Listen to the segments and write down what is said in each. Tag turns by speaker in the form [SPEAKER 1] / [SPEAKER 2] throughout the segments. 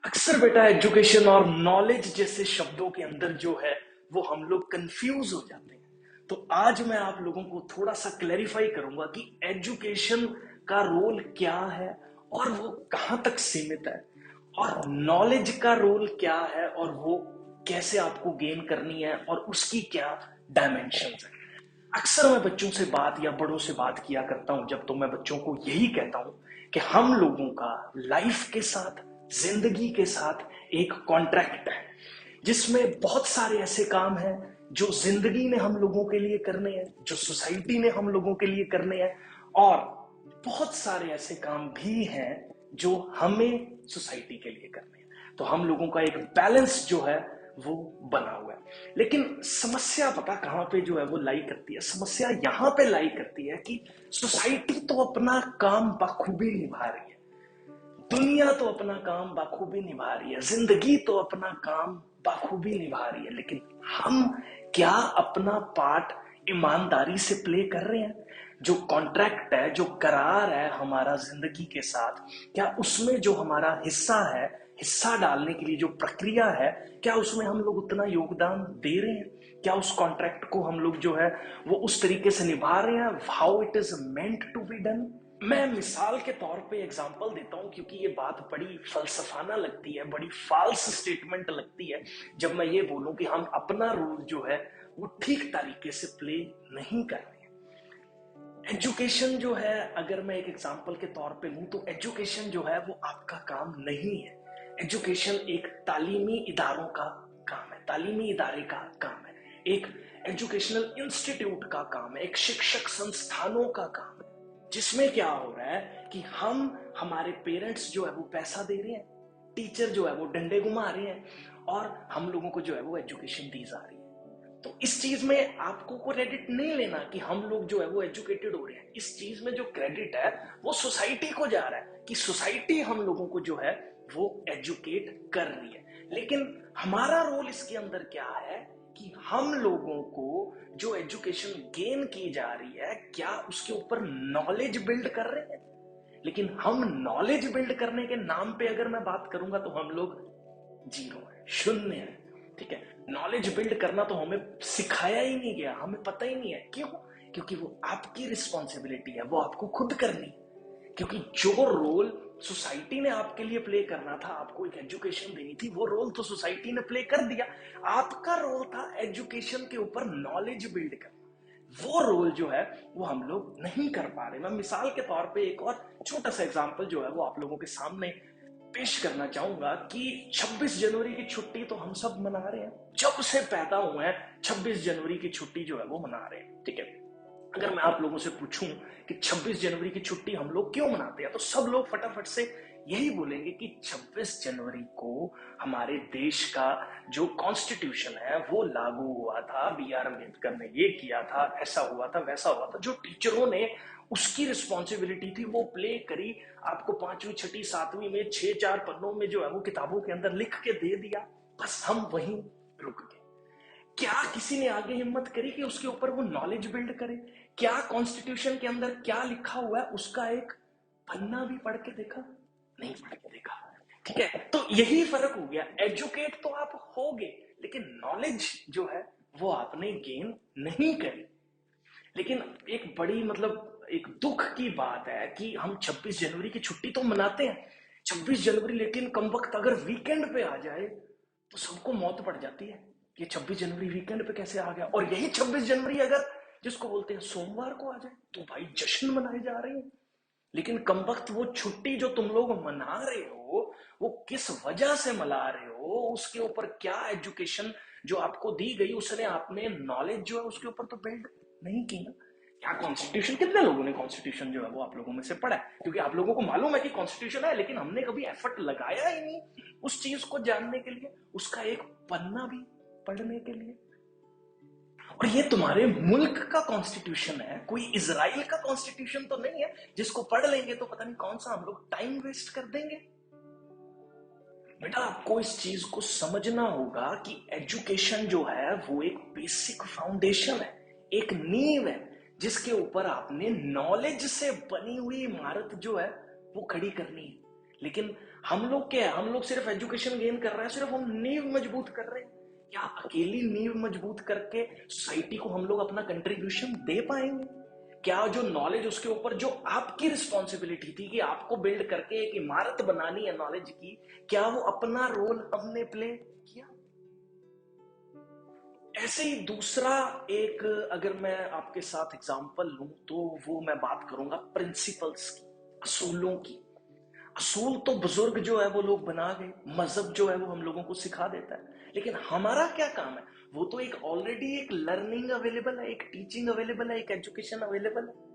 [SPEAKER 1] अक्सर बेटा एजुकेशन और नॉलेज जैसे शब्दों के अंदर जो है वो हम लोग कंफ्यूज हो जाते हैं। तो आज मैं आप लोगों को थोड़ा सा क्लैरिफाई करूंगा कि एजुकेशन का रोल क्या है और वो कहां तक सीमित है, और नॉलेज का रोल क्या है और वो कैसे आपको गेन करनी है और उसकी क्या डायमेंशंस है। अक्सर मैं बच्चों से बात या बड़ों से बात किया करता हूं जब, तो मैं बच्चों को यही कहता हूं कि हम लोगों का लाइफ के साथ, जिंदगी के साथ एक कॉन्ट्रैक्ट है जिसमें बहुत सारे ऐसे काम हैं जो जिंदगी ने हम लोगों के लिए करने हैं, जो सोसाइटी ने हम लोगों के लिए करने हैं, और बहुत सारे ऐसे काम भी हैं जो हमें सोसाइटी के लिए करने हैं। तो हम लोगों का एक बैलेंस जो है वो बना हुआ है। लेकिन समस्या पता कहां पे जो है वो लाई करती है? समस्या यहां पे लाई करती है कि सोसाइटी तो अपना काम बखूबी निभा रही है, दुनिया तो अपना काम बखूबी निभा रही है, जिंदगी तो अपना काम बखूबी निभा रही है, लेकिन हम क्या अपना पार्ट ईमानदारी से प्ले कर रहे हैं? जो कॉन्ट्रैक्ट है, जो करार है हमारा जिंदगी के साथ, क्या उसमें जो हमारा हिस्सा है, हिस्सा डालने के लिए जो प्रक्रिया है, क्या उसमें हम लोग उतना योगदान दे रहे हैं? क्या उस कॉन्ट्रैक्ट को हम लोग जो है वो उस तरीके से निभा रहे हैं how it is meant to be done? मैं मिसाल के तौर पे एग्जांपल देता हूं क्योंकि ये बात बड़ी फलसफाना लगती है, बड़ी फाल्स स्टेटमेंट लगती है जब मैं ये बोलूं कि हम अपना रोल जो है वो ठीक तरीके से प्ले नहीं कर रहे हैं। एजुकेशन जो है, अगर मैं एक एग्जांपल के तौर पे लूं तो एजुकेशन जो है वो आपका काम नहीं है। एजुकेशन एक तालीमी इदारों का काम है, तालीमी इदारे का काम है, एक एजुकेशनल इंस्टीट्यूट का काम है, एक शिक्षक संस्थानों का काम है, जिसमें क्या हो रहा है कि हम, हमारे पेरेंट्स जो है वो पैसा दे रहे हैं, टीचर जो है वो डंडे घुमा रहे हैं, और हम लोगों को जो है वो एजुकेशन दी जा रही है। तो इस चीज में आपको को क्रेडिट नहीं लेना कि हम लोग जो है वो एजुकेटेड हो रहे हैं। इस चीज में जो क्रेडिट है वो सोसाइटी को जा रहा है कि सोसाइटी हम लोगों को जो है वो एजुकेट कर रही है। लेकिन हमारा रोल इसके अंदर क्या है कि हम लोगों को जो एजुकेशन गेन की जा रही है, क्या उसके ऊपर नॉलेज बिल्ड कर रहे हैं? लेकिन हम नॉलेज बिल्ड करने के नाम पे अगर मैं बात करूंगा तो हम लोग जीरो है, शून्य है। ठीक है, नॉलेज बिल्ड करना तो हमें सिखाया ही नहीं गया, हमें पता ही नहीं है। क्यों? क्योंकि वो आपकी रिस्पॉन्सिबिलिटी है, वो आपको खुद करनी है। क्योंकि जो रोल सोसाइटी ने आपके लिए प्ले करना था, आपको एक एजुकेशन देनी थी, वो रोल तो सोसाइटी ने प्ले कर दिया। आपका रोल था एजुकेशन के ऊपर नॉलेज बिल्ड करना। वो रोल जो है वो हम लोग नहीं कर पा रहे। मैं मिसाल के तौर पे एक और छोटा सा एग्जांपल जो है वो आप लोगों के सामने पेश करना चाहूंगा कि 26 जनवरी की छुट्टी तो हम सब मना रहे हैं, जब से पैदा हुए हैं 26 जनवरी की छुट्टी जो है वो मना रहे हैं। ठीक है, अगर मैं आप लोगों से पूछूं कि 26 जनवरी की छुट्टी हम लोग क्यों मनाते हैं, तो सब लोग फटाफट से यही बोलेंगे कि 26 जनवरी को हमारे देश का जो कॉन्स्टिट्यूशन है वो लागू हुआ था, बी आर अम्बेडकर ने ये किया था, ऐसा हुआ था, वैसा हुआ था। जो टीचरों ने उसकी रिस्पॉन्सिबिलिटी थी वो प्ले करी, आपको पांचवी छठी सातवीं में 6-4 पन्नों में जो है वो किताबों के अंदर लिख के दे दिया, बस हम वहीं रुक गए। क्या किसी ने आगे हिम्मत करी कि उसके ऊपर वो नॉलेज बिल्ड करे? क्या कॉन्स्टिट्यूशन के अंदर क्या लिखा हुआ है उसका एक पन्ना भी पढ़ के देखा? नहीं पढ़ के देखा। ठीक है, तो यही फर्क हो गया। एजुकेट तो आप होगे, लेकिन नॉलेज जो है वो आपने गेन नहीं करी। लेकिन एक बड़ी मतलब एक दुख की बात है कि हम 26 जनवरी की छुट्टी तो मनाते हैं 26 जनवरी, लेकिन कम वक्त अगर वीकेंड पे आ जाए तो सबको मौत पड़ जाती है। ये 26 जनवरी वीकेंड पे कैसे आ गया? और यही 26 जनवरी अगर जिसको बोलते हैं सोमवार को आ जाए तो भाई जश्न मनाए जा रहे हैं। लेकिन कम वक्त वो छुट्टी जो तुम लोग मना रहे हो वो किस वजह से मना रहे हो? उसके ऊपर क्या एजुकेशन जो आपको दी गई उसने आपने नॉलेज जो है उसके ऊपर तो बिल्ड नहीं की ना। क्या कॉन्स्टिट्यूशन, कितने लोगों ने कॉन्स्टिट्यूशन जो है वो आप लोगों में से पढ़ा है? क्योंकि आप लोगों को मालूम है कि कॉन्स्टिट्यूशन है, लेकिन हमने कभी एफर्ट लगाया ही नहीं उस चीज को जानने के लिए, उसका एक पन्ना भी पढ़ने के लिए। और ये तुम्हारे मुल्क का कॉन्स्टिट्यूशन है, कोई इजराइल का कॉन्स्टिट्यूशन तो नहीं है जिसको पढ़ लेंगे तो पता नहीं कौन सा हम लोग टाइम वेस्ट कर देंगे। बेटा आपको इस चीज को समझना होगा कि एजुकेशन जो है वो एक बेसिक फाउंडेशन है, एक नींव है जिसके ऊपर आपने नॉलेज से बनी हुई इमारत जो है वो खड़ी करनी है। लेकिन हम लोग क्या है, हम लोग सिर्फ एजुकेशन गेन कर रहे हैं, सिर्फ हम नींव मजबूत कर रहे हैं। क्या अकेली नींव मजबूत करके सोसाइटी को हम लोग अपना कंट्रीब्यूशन दे पाएंगे? क्या जो नॉलेज उसके ऊपर जो आपकी रिस्पॉन्सिबिलिटी थी कि आपको बिल्ड करके एक इमारत बनानी है नॉलेज की, क्या वो अपना रोल हमने प्ले किया? ऐसे ही दूसरा एक, अगर मैं आपके साथ एग्जांपल लूं तो वो मैं बात करूंगा प्रिंसिपल्स की, असूलों की। असूल तो बुजुर्ग जो है वो लोग बना गए, मजहब जो है वो हम लोगों को सिखा देता है, लेकिन हमारा क्या काम है? वो तो एक ऑलरेडी एक लर्निंग अवेलेबल है, एक टीचिंग अवेलेबल है, एक एजुकेशन अवेलेबल है।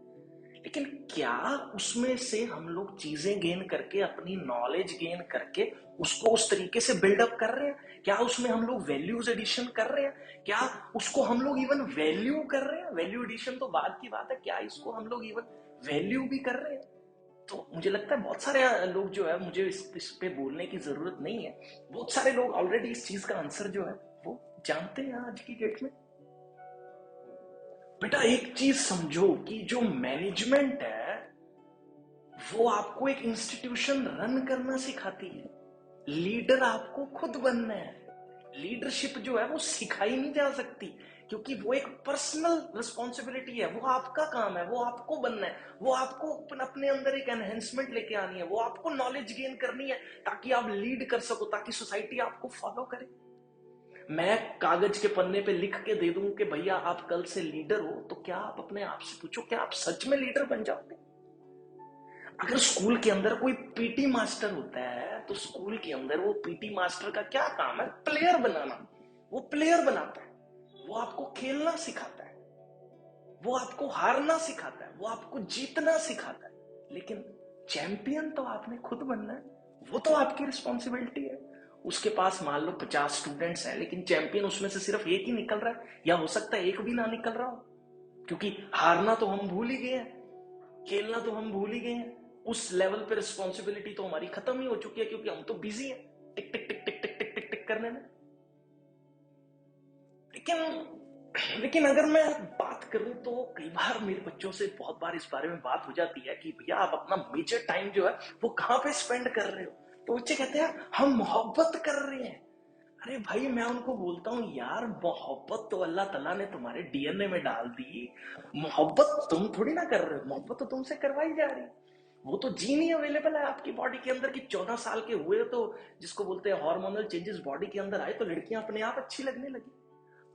[SPEAKER 1] लेकिन क्या उसमें से हम लोग चीजें गेन करके, अपनी नॉलेज गेन करके उसको उस तरीके से बिल्डअप कर रहे हैं? क्या उसमें हम लोग वैल्यूज एडिशन कर रहे हैं? क्या उसको हम लोग इवन वैल्यू कर रहे हैं? वैल्यू एडिशन तो बाद की बात है, क्या इसको हम लोग इवन वैल्यू भी कर रहे हैं? तो मुझे लगता है बहुत सारे लोग जो है, मुझे इस पे बोलने की जरूरत नहीं है, बहुत सारे लोग ऑलरेडी इस चीज का आंसर जो है वो जानते हैं आज की डेट में। बेटा एक चीज समझो कि जो मैनेजमेंट है वो आपको एक इंस्टीट्यूशन रन करना सिखाती है, लीडर आपको खुद बनना है। लीडरशिप जो है वो सिखाई नहीं जा सकती, क्योंकि वो एक पर्सनल रिस्पॉन्सिबिलिटी है, वो आपका काम है, वो आपको बनना है, वो आपको अपने अंदर एक एनहेंसमेंट लेके आनी है, वो आपको नॉलेज गेन करनी है ताकि आप लीड कर सको, ताकि सोसाइटी आपको फॉलो करे। मैं कागज के पन्ने पे लिख के दे दूं कि भैया आप कल से लीडर हो, तो क्या आप अपने आप से पूछो क्या आप सच में लीडर बन जाओगे? अगर स्कूल के अंदर कोई पीटी मास्टर होता है तो स्कूल के अंदर वो पीटी मास्टर का क्या काम है? प्लेयर बनाना। वो प्लेयर बनाता है, वो आपको खेलना सिखाता है, वो आपको हारना सिखाता है, वो आपको जीतना सिखाता है, लेकिन चैंपियन तो आपने खुद बनना है। वो तो आपकी रिस्पॉन्सिबिलिटी है। उसके पास मान लो 50 स्टूडेंट्स हैं, लेकिन चैंपियन उसमें से सिर्फ एक ही निकल रहा है, या हो सकता है एक भी ना निकल रहा हो, क्योंकि हारना तो हम भूल ही गए हैं, खेलना तो हम भूल ही गए हैं। उस लेवल पे रिस्पॉन्सिबिलिटी तो हमारी खत्म ही हो चुकी है, क्योंकि हम तो बिजी हैं टिक टिक टिक टिक टिक टिक टिक टिक करने में। लेकिन लेकिन अगर मैं बात करूं तो कई बार मेरे बच्चों से बहुत बार इस बारे में बात हो जाती है कि भैया आप अपना मेजर टाइम जो है वो कहां पे स्पेंड कर रहे हो? तो बच्चे कहते हैं हम मोहब्बत कर रहे हैं। अरे भाई मैं उनको बोलता हूँ यार, मोहब्बत तो अल्लाह तला ने तुम्हारे डीएनए में डाल दी। मोहब्बत तुम थोड़ी ना कर रहे हो, मोहब्बत तो तुमसे करवाई जा रही है। वो तो जीन ही अवेलेबल है आपकी बॉडी के अंदर कि 14 साल के हुए तो जिसको बोलते हैं हार्मोनल चेंजेस बॉडी के अंदर आए, तो लड़कियां अपने आप अच्छी लगने लगी।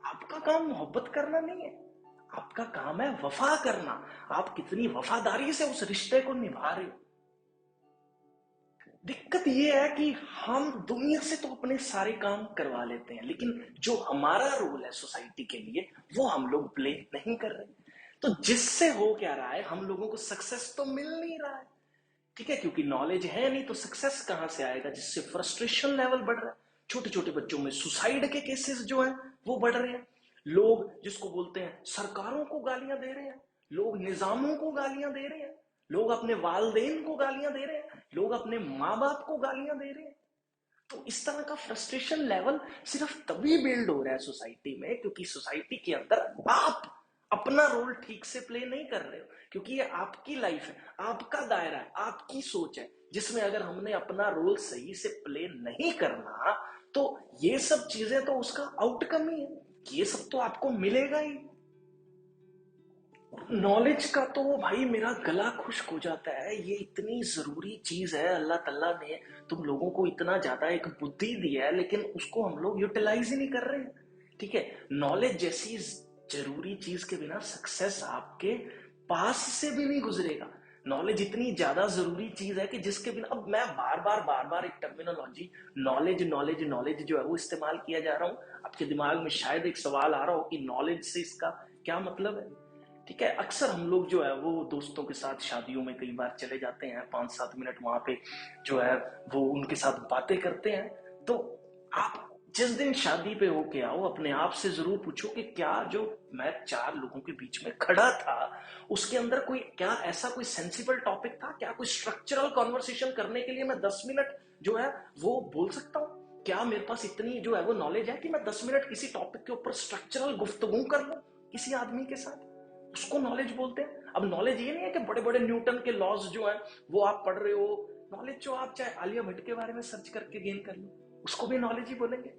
[SPEAKER 1] आपका काम मोहब्बत करना नहीं है, आपका काम है वफा करना। आप कितनी वफादारी से उस रिश्ते को निभा रहे हो। दिक्कत यह है कि हम दुनिया से तो अपने सारे काम करवा लेते हैं, लेकिन जो हमारा रोल है सोसाइटी के लिए वो हम लोग प्ले नहीं कर रहे। तो जिससे हो क्या रहा है, हम लोगों को सक्सेस तो मिल नहीं रहा है, ठीक है, क्योंकि नॉलेज है नहीं तो सक्सेस कहां से आएगा? जिससे फ्रस्ट्रेशन लेवल बढ़ रहा है, छोटे छोटे बच्चों में सुसाइड के केसेस जो हैं वो बढ़ रहे हैं। लोग जिसको बोलते हैं सरकारों को गालियां दे रहे हैं, लोग निजामों को गालियां दे रहे हैं, लोग अपने वालदेन को गालियां दे रहे हैं, लोग अपने माँ बाप को गालियां दे रहे हैं। तो इस तरह का फ्रस्ट्रेशन लेवल सिर्फ तभी बिल्ड हो रहा है सोसाइटी में, क्योंकि सोसाइटी के अंदर आप अपना रोल ठीक से प्ले नहीं कर रहे हो, क्योंकि ये आपकी लाइफ है, आपका दायरा है, आपकी सोच है, जिसमें अगर हमने अपना रोल सही से प्ले नहीं करना तो ये सब चीजें तो उसका आउटकम ही है, ये सब तो आपको मिलेगा ही। नॉलेज का तो भाई मेरा गला खुश्क हो जाता है, ये इतनी जरूरी चीज है, अल्लाह तल्ला ने तुम लोगों को इतना ज्यादा एक बुद्धि दिया है, लेकिन उसको हम लोग यूटिलाइज ही नहीं कर रहे हैं। ठीक है, नॉलेज जैसी जरूरी चीज के बिना सक्सेस आपके पास से भी नहीं गुजरेगा। नॉलेज इतनी ज्यादा जरूरी चीज है कि जिसके बिना, अब मैं बार बार एक टर्मिनोलॉजी नॉलेज नॉलेज नॉलेज जो है वो इस्तेमाल किया जा रहा हूं, आपके दिमाग में शायद एक सवाल आ रहा हो कि नॉलेज से इसका क्या मतलब है। ठीक है, अक्सर हम लोग जो है वो दोस्तों के साथ शादियों में कई बार चले जाते हैं, 5-7 मिनट वहां पे जो है वो उनके साथ बातें करते हैं। तो आप जिस दिन शादी पे होके आओ, अपने आप से जरूर पूछो कि क्या जो मैं 4 लोगों के बीच में खड़ा था उसके अंदर कोई, क्या ऐसा कोई सेंसिबल टॉपिक था, क्या कोई स्ट्रक्चरल कॉन्वर्सेशन करने के लिए मैं 10 मिनट जो है वो बोल सकता हूँ? क्या मेरे पास इतनी जो है वो नॉलेज है कि मैं 10 मिनट किसी टॉपिक के ऊपर स्ट्रक्चरल गुफ्तगू कर लूं किसी आदमी के साथ? उसको नॉलेज बोलते हैं। अब नॉलेज ये नहीं है कि बड़े बड़े न्यूटन के लॉज जो है वो आप पढ़ रहे हो, नॉलेज जो आप चाहे आलिया भट्ट के बारे में सर्च करके गेन कर लो, उसको भी नॉलेज ही बोलेंगे।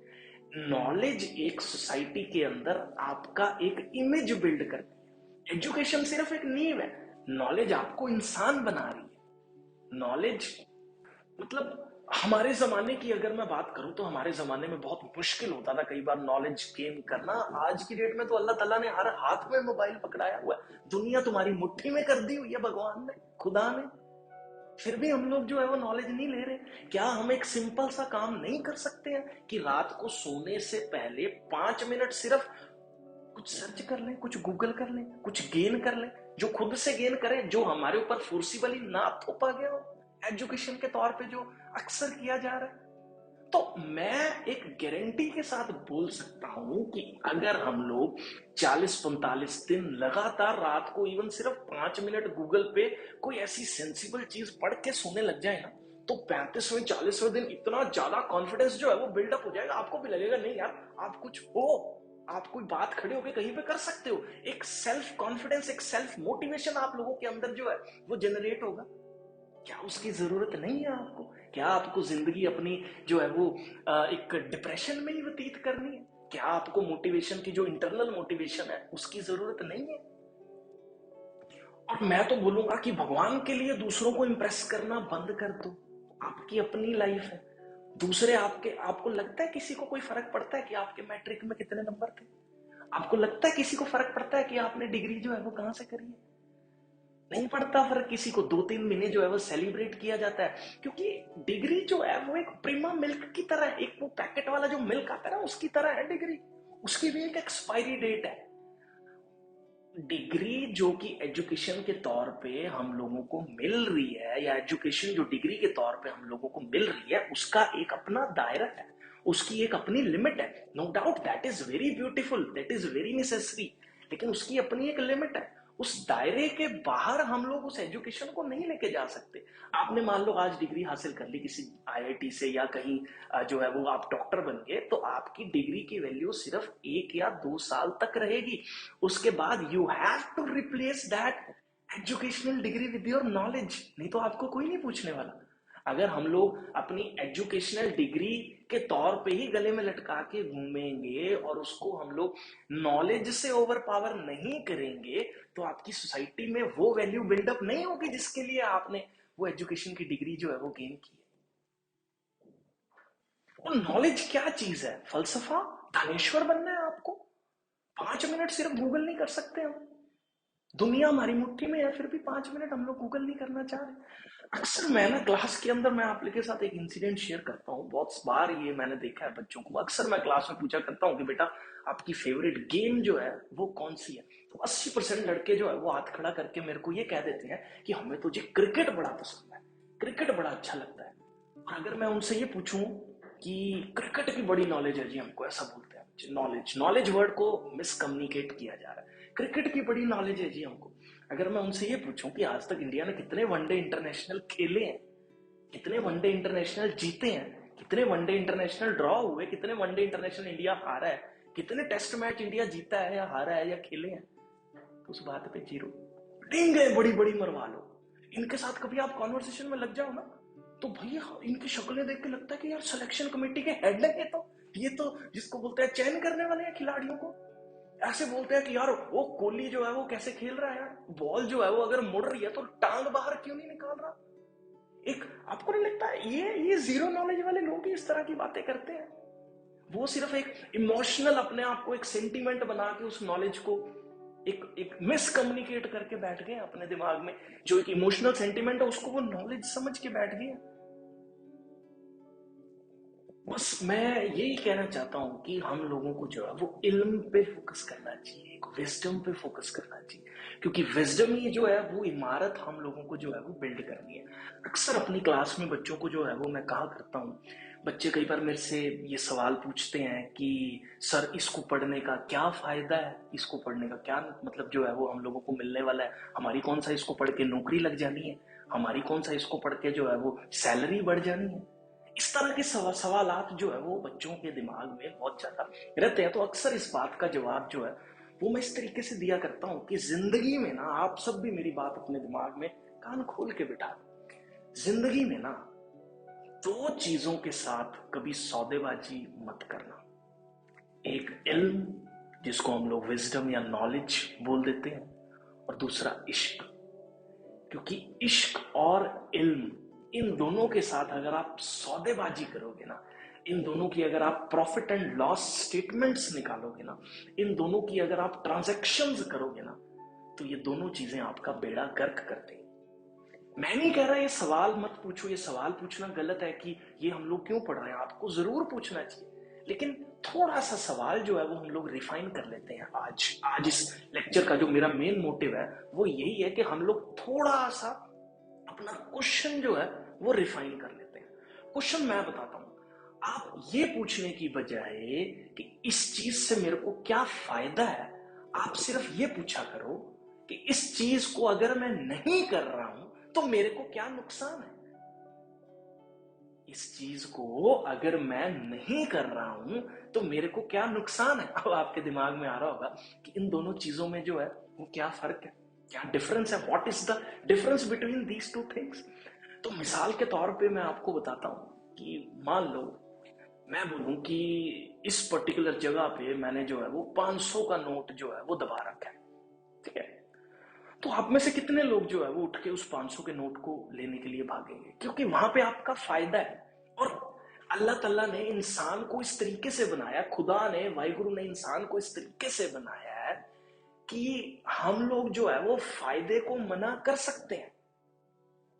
[SPEAKER 1] नॉलेज एक सोसाइटी के अंदर आपका एक इमेज बिल्ड करती है। एजुकेशन सिर्फ एक नींव है, नॉलेज आपको इंसान बना रही है। नॉलेज मतलब हमारे जमाने की अगर मैं बात करूं तो हमारे जमाने में बहुत मुश्किल होता था कई बार नॉलेज गेन करना। आज की डेट में तो अल्लाह ताला ने हर हाथ में मोबाइल पकड़ाया हुआ है, दुनिया तुम्हारी मुट्ठी में कर दी हुई है भगवान ने, खुदा ने, फिर भी हम लोग जो है वो नॉलेज नहीं ले रहे। क्या हम एक सिंपल सा काम नहीं कर सकते हैं कि रात को सोने से पहले 5 मिनट सिर्फ कुछ सर्च कर लें, कुछ गूगल कर लें, कुछ गेन कर लें, जो खुद से गेन करें, जो हमारे ऊपर फोर्सिबली ना थोपा गया हो एजुकेशन के तौर पे, जो अक्सर किया जा रहा है। तो मैं एक गारंटी के साथ बोल सकता हूं कि अगर हम लोग 40-45 दिन लगातार रात को इवन सिर्फ 5 मिनट गूगल पे कोई ऐसी सेंसिबल चीज पढ़ के सोने लग जाए ना, तो 35वें 40वें दिन इतना ज्यादा कॉन्फिडेंस जो है वो बिल्डअप हो जाएगा, आपको भी लगेगा नहीं यार आप कुछ हो, आप कोई बात खड़े होकर कहीं पे कर सकते हो। एक सेल्फ कॉन्फिडेंस, एक सेल्फ मोटिवेशन आप लोगों के अंदर जो है वो जनरेट होगा। क्या उसकी जरूरत नहीं है आपको? क्या आपको जिंदगी अपनी जो है वो एक डिप्रेशन में ही व्यतीत करनी है? क्या आपको मोटिवेशन की जो इंटरनल मोटिवेशन है उसकी जरूरत नहीं है? और मैं तो बोलूंगा कि भगवान के लिए दूसरों को इंप्रेस करना बंद कर दो। आपकी अपनी लाइफ है, दूसरे आपको लगता है किसी को कोई फर्क पड़ता है कि आपके मैट्रिक में कितने नंबर थे? आपको लगता है किसी को फर्क पड़ता है कि आपने डिग्री जो है वो कहां से करी है? नहीं पड़ता फर्क किसी को। 2-3 महीने जो है वो सेलिब्रेट किया जाता है, क्योंकि डिग्री जो है वो एक प्रीमा मिल्क की तरह है, एक वो पैकेट वाला जो मिल्क आता है ना उसकी तरह है डिग्री। उसकी भी एक एक्सपायरी डेट है। डिग्री जो कि एजुकेशन के तौर पे हम लोगों को मिल रही है, या एजुकेशन जो डिग्री के तौर पे हम लोगों को मिल रही है, उसका एक अपना दायरा है, उसकी एक अपनी लिमिट है। No doubt that is very beautiful, that is very necessary, लेकिन उसकी अपनी एक लिमिट है। उस दायरे के बाहर हम लोग उस एजुकेशन को नहीं लेके जा सकते। आपने मान लो आज डिग्री हासिल कर ली किसी आईआईटी से, या कहीं जो है वो आप डॉक्टर बन गए, तो आपकी डिग्री की वैल्यू सिर्फ 1 या 2 साल तक रहेगी। उसके बाद you have to replace that educational degree with your knowledge, नहीं तो आपको कोई नहीं पूछने वाला। अगर हम लोग अपनी एजुकेशनल डिग्री के तौर पे ही गले में लटका के घूमेंगे और उसको हम लोग नॉलेज से ओवर पावर नहीं करेंगे, तो आपकी सोसाइटी में वो वैल्यू बिल्डअप नहीं होगी जिसके लिए आपने वो एजुकेशन की डिग्री जो है वो गेन की है। और नॉलेज क्या चीज है? फलसफा? दानेश्वर बनना है आपको? 5 मिनट सिर्फ गूगल नहीं कर सकते हम? दुनिया हमारी मुट्ठी में है, फिर भी 5 मिनट हम लोग गूगल नहीं करना चाह रहे। अक्सर मैं ना क्लास के अंदर, मैं आप लोगों के साथ एक इंसिडेंट शेयर करता हूँ, बहुत बार ये मैंने देखा है बच्चों को। अक्सर मैं क्लास में पूछा करता हूँ कि बेटा आपकी फेवरेट गेम जो है वो कौन सी है, तो 80% लड़के जो है वो हाथ खड़ा करके मेरे को ये कह देते हैं कि हमें तो जी क्रिकेट बड़ा पसंद है, क्रिकेट बड़ा अच्छा लगता है। और अगर मैं उनसे ये पूछूं कि क्रिकेट की बड़ी नॉलेज है जी हमको, ऐसा बोलते हैं। नॉलेज, नॉलेज वर्ड को मिसकम्युनिकेट किया जा रहा है। क्रिकेट की बड़ी नॉलेज है जी हमको। अगर मैं उनसे ये पूछूं कि आज तक इंडिया ने कितने वनडे इंटरनेशनल खेले हैं, कितने वनडे इंटरनेशनल जीते हैं, कितने वनडे इंटरनेशनल ड्रॉ हुए, कितने वनडे इंटरनेशनल इंडिया हारा है, कितने टेस्ट मैच इंडिया जीता है या हारा है या खेले हैं, तो उस बात पे जीरो। डेंगे बड़ी बड़ी मरवा लो, इनके साथ कभी आप कॉन्वर्सेशन में लग जाओ ना, तो भैया इनकी शक्लें देख के लगता है कि यार सिलेक्शन कमेटी के हेड है ये तो जिसको बोलते हैं चयन करने वाले हैं खिलाड़ियों को। ऐसे बोलते हैं कि यार वो कोहली जो है वो कैसे खेल रहा है यार, बॉल जो है वो अगर मुड़ रही है तो टांग बाहर क्यों नहीं निकाल रहा। एक आपको नहीं लगता ये जीरो नॉलेज वाले लोग ही इस तरह की बातें करते हैं? वो सिर्फ एक इमोशनल, अपने आप को एक सेंटीमेंट बना के उस नॉलेज को एक एक मिस कम्युनिकेट करके बैठ गए अपने दिमाग में। जो एक इमोशनल सेंटीमेंट है उसको वो नॉलेज समझ के बैठ गए। बस मैं यही कहना चाहता हूं कि हम लोगों को जो है वो इल्म पे फोकस करना चाहिए, एक विजडम पे फोकस करना चाहिए, क्योंकि विजडम ही जो है वो इमारत हम लोगों को जो है वो बिल्ड करनी है। अक्सर अपनी क्लास में बच्चों को जो है वो मैं कहा करता हूँ, बच्चे कई बार मेरे से ये सवाल पूछते हैं कि सर इसको पढ़ने का क्या फायदा है, इसको पढ़ने का क्या मतलब जो है वो हम लोगों को मिलने वाला है, हमारी कौन सा इसको पढ़ के नौकरी लग जानी है, हमारी कौन सा इसको पढ़ के जो है वो सैलरी बढ़ जानी है। इस तरह के सवालात जो है वो बच्चों के दिमाग में बहुत ज्यादा रहते हैं। तो अक्सर इस बात का जवाब जो है वो मैं इस तरीके से दिया करता हूं कि जिंदगी में ना आप सब भी मेरी बात अपने दिमाग में कान खोल के बिठा दो। जिंदगी में ना दो चीजों के साथ कभी सौदेबाजी मत करना। एक इल्म, जिसको हम लोग विजडम या नॉलेज बोल देते हैं, और दूसरा इश्क। क्योंकि इश्क और इल्म, इन दोनों के साथ अगर आप सौदेबाजी करोगे ना, इन दोनों की अगर आप प्रॉफिट एंड लॉस स्टेटमेंट्स निकालोगे ना, इन दोनों की अगर आप ट्रांजैक्शंस करोगे ना, तो ये दोनों चीजें आपका बेड़ा गर्क कर देंगी। मैं नहीं कह रहा ये सवाल मत पूछो, ये सवाल पूछना गलत है कि ये हम लोग क्यों पढ़ रहे हैं, आपको जरूर पूछना चाहिए, लेकिन थोड़ा सा सवाल जो है वो हम लोग रिफाइन कर लेते हैं। आज इस लेक्चर का जो मेरा मेन मोटिव है वो यही है कि हम लोग थोड़ा सा अपना क्वेश्चन जो है वो रिफाइन कर लेते हैं। क्वेश्चन मैं बताता हूं, आप ये पूछने की बजाय कि इस चीज से मेरे को क्या फायदा है, आप सिर्फ ये पूछा करो कि इस चीज को अगर मैं नहीं कर रहा हूं तो मेरे को क्या नुकसान है। इस चीज को अगर मैं नहीं कर रहा हूं तो मेरे को क्या नुकसान है। अब आपके दिमाग में आ रहा होगा कि इन दोनों चीजों में जो है वो क्या फर्क है, क्या डिफरेंस है, what is the difference between these two things. तो मिसाल के तौर पे मैं आपको बताता हूं कि मान लो मैं बोलूं कि इस पर्टिकुलर जगह पे मैंने जो है वो 500 का नोट जो है वो दबा रखा है, ठीक है। तो आप में से कितने लोग जो है वो उठ के उस 500 के नोट को लेने के लिए भागेंगे, क्योंकि वहां पे आपका फायदा है। और अल्लाह तल्ला ने इंसान को इस तरीके से बनाया, खुदा ने, वाहिगुरु ने इंसान को इस तरीके से बनाया है कि हम लोग जो है वो फायदे को मना कर सकते हैं।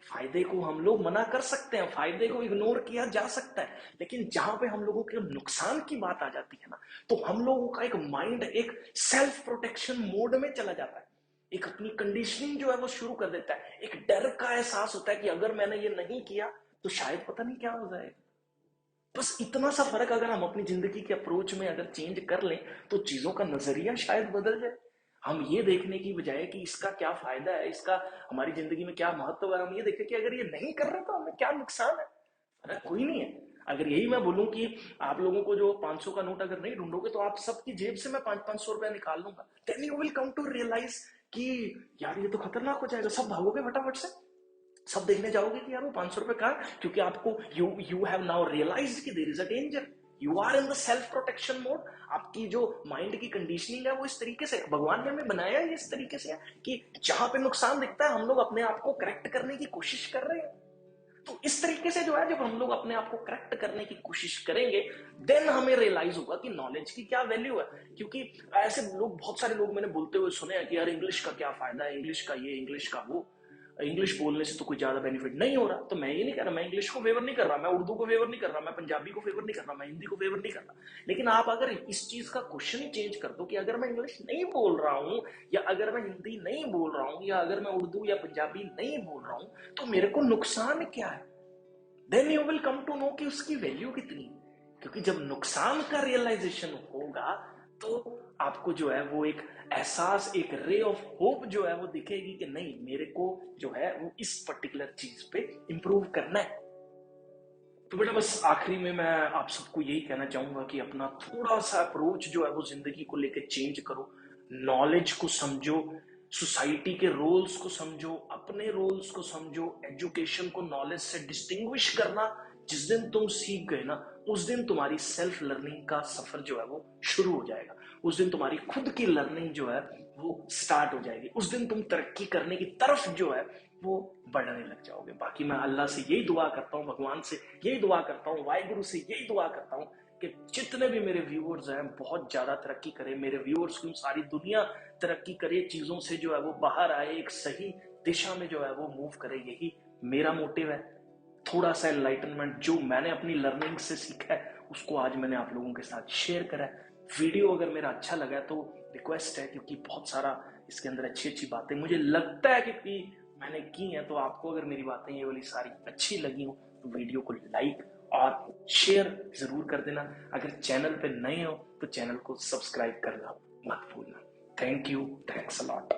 [SPEAKER 1] फायदे को हम लोग मना कर सकते हैं, फायदे को इग्नोर किया जा सकता है, लेकिन जहां पे हम लोगों के नुकसान की बात आ जाती है ना, तो हम लोगों का एक माइंड एक सेल्फ प्रोटेक्शन मोड में चला जाता है, एक अपनी कंडीशनिंग जो है वो शुरू कर देता है। एक डर का एहसास होता है कि अगर मैंने ये नहीं किया तो शायद पता नहीं क्या हो जाएगा। बस इतना सा फर्क अगर हम अपनी जिंदगी के अप्रोच में अगर चेंज कर लें तो चीजों का नजरिया शायद बदल जाए। हम ये देखने की बजाय कि इसका क्या फायदा है, इसका हमारी जिंदगी में क्या महत्व है, हम ये देखें कि अगर ये नहीं कर रहे तो हमें क्या नुकसान है। अरे कोई नहीं है। अगर यही मैं बोलूं कि आप लोगों को जो 500 का नोट अगर नहीं ढूंढोगे तो आप सबकी जेब से मैं 500 रुपया निकाल लूंगा, then you will come to realise कि यार ये तो खतरनाक हो जाएगा, सब भागोगे फटाफट से, सब देखने जाओगे कि यार वो 500 रुपए कहाँ है, क्योंकि आपको you you have now realised कि there is a danger, you are in the self protection mode. आपकी जो माइंड की कंडीशनिंग है वो इस तरीके से, भगवान ने हमें बनाया है इस तरीके से है कि जहां पे नुकसान दिखता है हम लोग अपने आप को करेक्ट करने की कोशिश कर रहे हैं। तो इस तरीके से जो है जब हम लोग अपने आप को करेक्ट करने की कोशिश करेंगे, देन हमें रियलाइज होगा कि नॉलेज की क्या वैल्यू है। क्योंकि ऐसे लोग, बहुत सारे लोग मैंने बोलते हुए सुने हैं कि यार इंग्लिश का क्या फायदा है, इंग्लिश का ये, इंग्लिश का वो, इंग्लिश बोलने से तो कोई ज्यादा बेनिफिट नहीं हो रहा। तो मैं ये नहीं कर रहा, मैं इंग्लिश को फेवर नहीं कर रहा, मैं उर्दू को फेवर नहीं कर रहा, मैं पंजाबी को फेवर नहीं कर रहा, मैं हिंदी को फेवर नहीं कर रहा। लेकिन आप अगर इस चीज का क्वेश्चन ही चेंज कर दो कि अगर मैं इंग्लिश नहीं बोल रहा हूं, या अगर मैं हिंदी नहीं बोल रहा हूं, या अगर मैं उर्दू या पंजाबी नहीं बोल रहा हूं, तो मेरे को नुकसान क्या है, then you will come to know कि उसकी वैल्यू कितनी है। क्योंकि जब नुकसान का रियलाइजेशन होगा तो आपको जो है वो एक एहसास, एक रे ऑफ होप जो है वो दिखेगी कि नहीं, मेरे को जो है वो इस पर्टिकुलर चीज पे इंप्रूव करना है। तो बेटा बस आखिरी में मैं आप सबको यही कहना चाहूंगा कि अपना थोड़ा सा अप्रोच जो है वो जिंदगी को लेकर चेंज करो। नॉलेज को समझो, सोसाइटी के रोल्स को समझो, अपने रोल्स को समझो, एजुकेशन को नॉलेज से डिस्टिंग्विश करना जिस दिन तुम सीख गए ना, उस दिन तुम्हारी सेल्फ लर्निंग का सफर जो है वो शुरू हो जाएगा। उस दिन तुम्हारी खुद की लर्निंग जो है वो स्टार्ट हो जाएगी। उस दिन तुम तरक्की करने की तरफ जो है वो बढ़ने लग जाओगे। बाकी मैं अल्लाह से यही दुआ करता हूँ, भगवान से यही दुआ करता हूँ, वाहिगुरु से यही दुआ करता हूँ कि जितने भी मेरे व्यूअर्स हैं बहुत ज्यादा तरक्की करें, मेरे व्यूअर्स की सारी दुनिया तरक्की करे, चीजों से जो है वो बाहर आए, एक सही दिशा में जो है वो मूव करे। यही मेरा मोटिव है। थोड़ा सा एनलाइटनमेंट जो मैंने अपनी लर्निंग से सीखा है उसको आज मैंने आप लोगों के साथ शेयर करा है। वीडियो अगर मेरा अच्छा लगा तो रिक्वेस्ट है, क्योंकि बहुत सारा इसके अंदर अच्छी अच्छी बातें मुझे लगता है कि मैंने की हैं, तो आपको अगर मेरी बातें ये वाली सारी अच्छी लगी हो तो वीडियो को लाइक और शेयर जरूर कर देना। अगर चैनल पे नए हो तो चैनल को सब्सक्राइब करना मत भूलना। Thank you, thanks a lot.